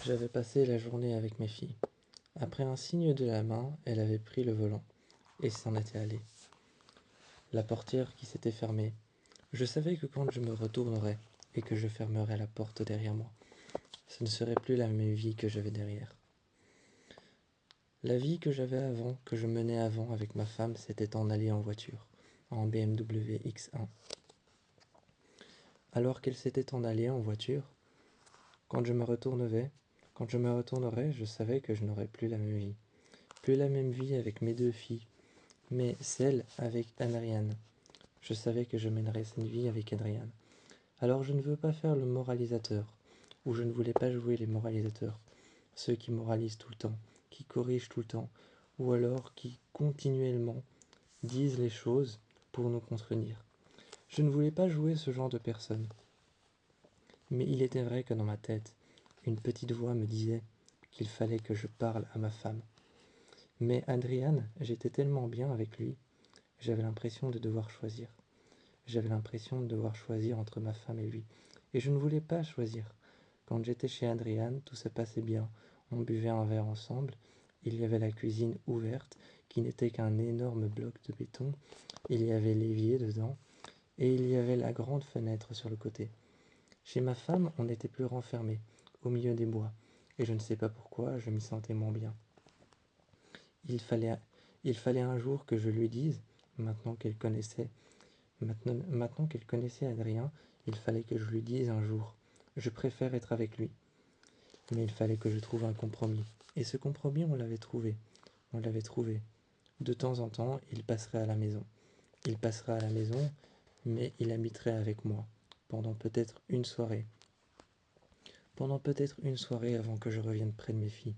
J'avais passé la journée avec mes filles. Après un signe de la main, elle avait pris le volant et s'en était allée. La portière qui s'était fermée. Je savais que quand je me retournerais et que je fermerais la porte derrière moi, ce ne serait plus la même vie que j'avais derrière. La vie que j'avais avant, que je menais avant avec ma femme, s'était en allée en voiture, en BMW X1. Alors qu'elle s'était en allée en voiture, quand je me retournerais, je savais que je n'aurais plus la même vie. Plus la même vie avec mes deux filles, mais celle avec Adriane. Je savais que je mènerais cette vie avec Adriane. Alors je ne veux pas faire le moralisateur, ou je ne voulais pas jouer les moralisateurs, ceux qui moralisent tout le temps, qui corrigent tout le temps, ou alors qui continuellement disent les choses pour nous contredire. Je ne voulais pas jouer ce genre de personne. Mais il était vrai que dans ma tête, une petite voix me disait qu'il fallait que je parle à ma femme. Mais Adriane, j'étais tellement bien avec lui, j'avais l'impression de devoir choisir. J'avais l'impression de devoir choisir entre ma femme et lui. Et je ne voulais pas choisir. Quand j'étais chez Adriane, tout se passait bien. On buvait un verre ensemble. Il y avait la cuisine ouverte, qui n'était qu'un énorme bloc de béton. Il y avait l'évier dedans. Et il y avait la grande fenêtre sur le côté. Chez ma femme, on était plus renfermé, au milieu des bois. Et je ne sais pas pourquoi, je m'y sentais moins bien. Il fallait, il fallait un jour que je lui dise, maintenant qu'elle connaissait Maintenant qu'elle connaissait Adrien, il fallait que je lui dise un jour: je préfère être avec lui. Mais il fallait que je trouve un compromis. Et ce compromis, on l'avait trouvé. On l'avait trouvé. De temps en temps, il passerait à la maison. Il passerait à la maison, mais il habiterait avec moi. Pendant peut-être une soirée. Pendant peut-être une soirée avant que je revienne près de mes filles.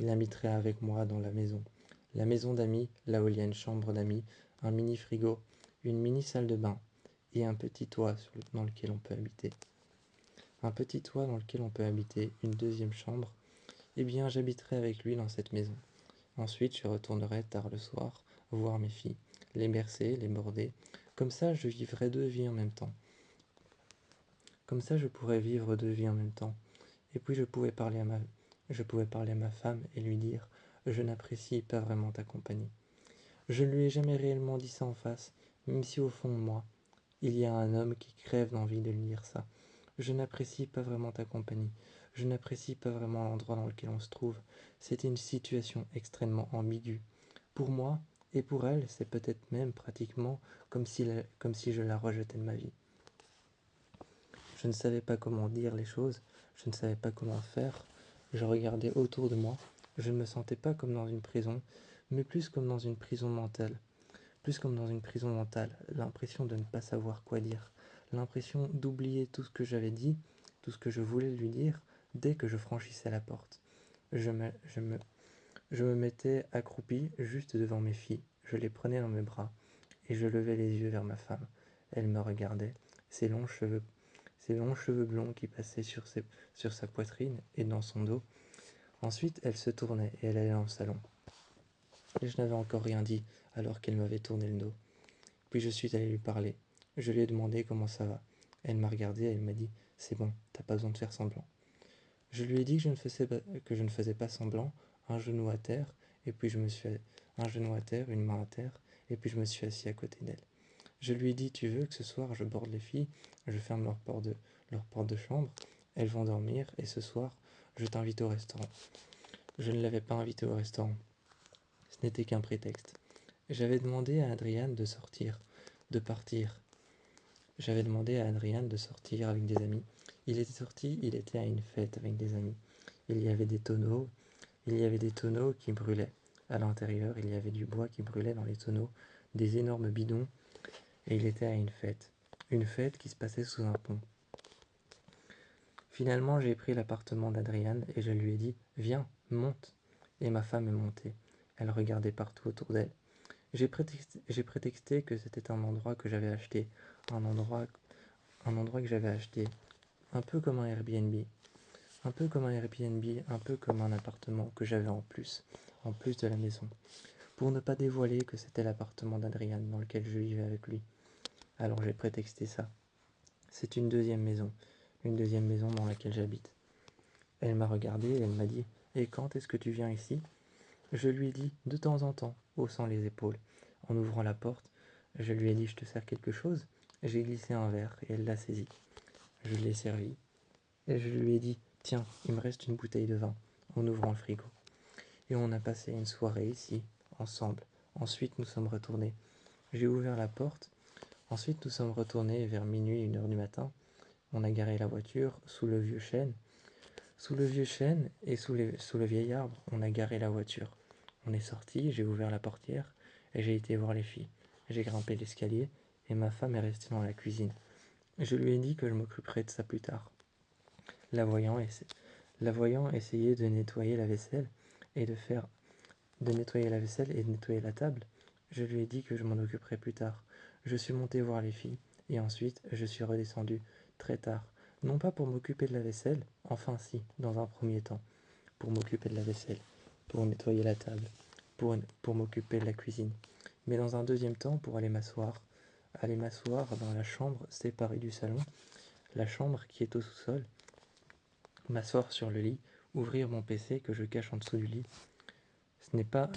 Il habiterait avec moi dans la maison. La maison d'amis, là où il y a une chambre d'amis, un mini frigo, une mini salle de bain et un petit toit dans lequel on peut habiter. Un petit toit dans lequel on peut habiter, une deuxième chambre. Eh bien, j'habiterai avec lui dans cette maison. Ensuite, je retournerai tard le soir voir mes filles, les bercer, les border. Comme ça, je vivrai deux vies en même temps. Comme ça, je pourrais vivre deux vies en même temps. Et puis, je pouvais parler à ma femme et lui dire: je n'apprécie pas vraiment ta compagnie. Je ne lui ai jamais réellement dit ça en face, même si au fond de moi, il y a un homme qui crève d'envie de lui dire ça. Je n'apprécie pas vraiment ta compagnie. Je n'apprécie pas vraiment l'endroit dans lequel on se trouve. C'était une situation extrêmement ambiguë. Pour moi et pour elle, c'est peut-être même pratiquement comme si je la rejetais de ma vie. Je ne savais pas comment dire les choses, je ne savais pas comment faire. Je regardais autour de moi. Je ne me sentais pas comme dans une prison, mais plus comme dans une prison mentale. Plus comme dans une prison mentale, l'impression de ne pas savoir quoi dire, l'impression d'oublier tout ce que j'avais dit, tout ce que je voulais lui dire, dès que je franchissais la porte. Je me, je me, je me mettais accroupi juste devant mes filles, je les prenais dans mes bras, et je levais les yeux vers ma femme. Elle me regardait, ses longs cheveux, ses longs cheveux blonds qui passaient sur sa poitrine et dans son dos. Ensuite, elle se tournait et elle allait dans le salon. Et je n'avais encore rien dit, alors qu'elle m'avait tourné le dos. Puis je suis allé lui parler. Je lui ai demandé comment ça va. Elle m'a regardé et elle m'a dit: c'est bon, t'as pas besoin de faire semblant. Je lui ai dit que je ne faisais pas semblant, un genou à terre, et puis un genou à terre, une main à terre, et puis je me suis assis à côté d'elle. Je lui ai dit: tu veux que ce soir je borde les filles, je ferme leur porte de chambre, elles vont dormir, et ce soir, je t'invite au restaurant. Je ne l'avais pas invité au restaurant. Ce n'était qu'un prétexte. J'avais demandé à Adriane de sortir, de partir. J'avais demandé à Adriane de sortir avec des amis. Il était sorti, il était à une fête avec des amis. Il y avait des tonneaux, il y avait des tonneaux qui brûlaient. À l'intérieur, il y avait du bois qui brûlait dans les tonneaux, des énormes bidons, et il était à une fête. Une fête qui se passait sous un pont. Finalement, j'ai pris l'appartement d'Adriane et je lui ai dit: viens, monte. Et ma femme est montée. Elle regardait partout autour d'elle. J'ai prétexté que c'était un endroit que j'avais acheté, un endroit, un endroit que j'avais acheté, un peu comme un Airbnb, un peu comme un Airbnb, un peu comme un appartement que j'avais en plus de la maison, pour ne pas dévoiler que c'était l'appartement d'Adriane dans lequel je vivais avec lui. Alors j'ai prétexté ça. C'est une deuxième maison dans laquelle j'habite. Elle m'a regardé et elle m'a dit « Et quand est-ce que tu viens ici ?» Je lui ai dit « De temps en temps », haussant les épaules. En ouvrant la porte, je lui ai dit « Je te sers quelque chose ?» J'ai glissé un verre et elle l'a saisi. Je l'ai servi et je lui ai dit « Tiens, il me reste une bouteille de vin » en ouvrant le frigo. Et on a passé une soirée ici, ensemble. Ensuite, nous sommes retournés. J'ai ouvert la porte. Ensuite, nous sommes retournés vers minuit, 1h du matin. On a garé la voiture sous le vieux chêne. Sous le vieux chêne et sous le vieil arbre, on a garé la voiture. On est sorti, j'ai ouvert la portière et j'ai été voir les filles. J'ai grimpé l'escalier et ma femme est restée dans la cuisine. Je lui ai dit que je m'occuperais de ça plus tard. La voyant essayer de nettoyer la vaisselle et de nettoyer la vaisselle et de nettoyer la table, je lui ai dit que je m'en occuperais plus tard. Je suis monté voir les filles et ensuite je suis redescendu très tard. Non pas pour m'occuper de la vaisselle, enfin si, dans un premier temps, pour m'occuper de la vaisselle, pour nettoyer la table, pour m'occuper de la cuisine. Mais dans un deuxième temps, pour aller m'asseoir dans la chambre séparée du salon, la chambre qui est au sous-sol, m'asseoir sur le lit, ouvrir mon PC que je cache en dessous du lit. Ce n'est pas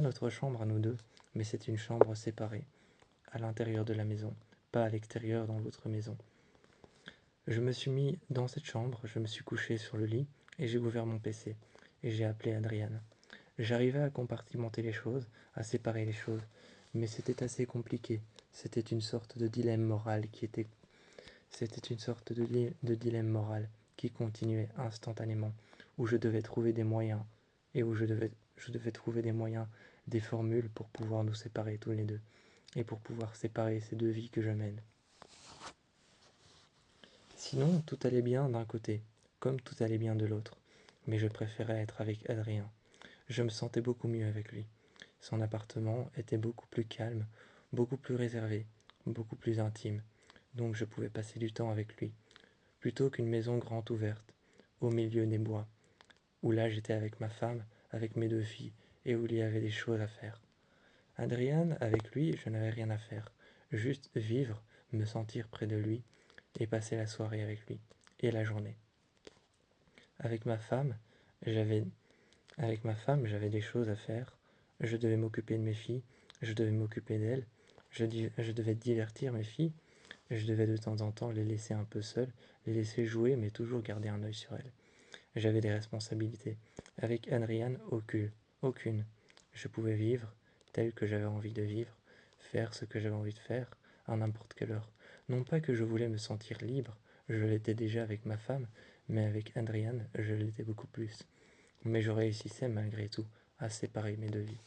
notre chambre à nous deux, mais c'est une chambre séparée, à l'intérieur de la maison, pas à l'extérieur dans l'autre maison. Je me suis mis dans cette chambre, je me suis couché sur le lit et j'ai ouvert mon PC et j'ai appelé Adriane. J'arrivais à compartimenter les choses, à séparer les choses, mais c'était assez compliqué. C'était une sorte de dilemme moral de dilemme moral qui continuait instantanément, où je devais trouver des moyens et où je devais trouver des moyens, des formules pour pouvoir nous séparer tous les deux et pour pouvoir séparer ces deux vies que je mène. Sinon, tout allait bien d'un côté, comme tout allait bien de l'autre, mais je préférais être avec Adrien. Je me sentais beaucoup mieux avec lui. Son appartement était beaucoup plus calme, beaucoup plus réservé, beaucoup plus intime, donc je pouvais passer du temps avec lui, plutôt qu'une maison grande ouverte, au milieu des bois, où là j'étais avec ma femme, avec mes deux filles, et où il y avait des choses à faire. Adrien, avec lui, je n'avais rien à faire, juste vivre, me sentir près de lui, et passer la soirée avec lui, et la journée. Avec ma femme, j'avais j'avais des choses à faire. Je devais m'occuper de mes filles, je devais m'occuper d'elles, je devais divertir mes filles, je devais de temps en temps les laisser un peu seules, les laisser jouer, mais toujours garder un œil sur elles. J'avais des responsabilités. Avec Adriane, aucune. Je pouvais vivre tel que j'avais envie de vivre, faire ce que j'avais envie de faire, à n'importe quelle heure. Non pas que je voulais me sentir libre, je l'étais déjà avec ma femme, mais avec Adriane, je l'étais beaucoup plus. Mais je réussissais malgré tout à séparer mes deux vies.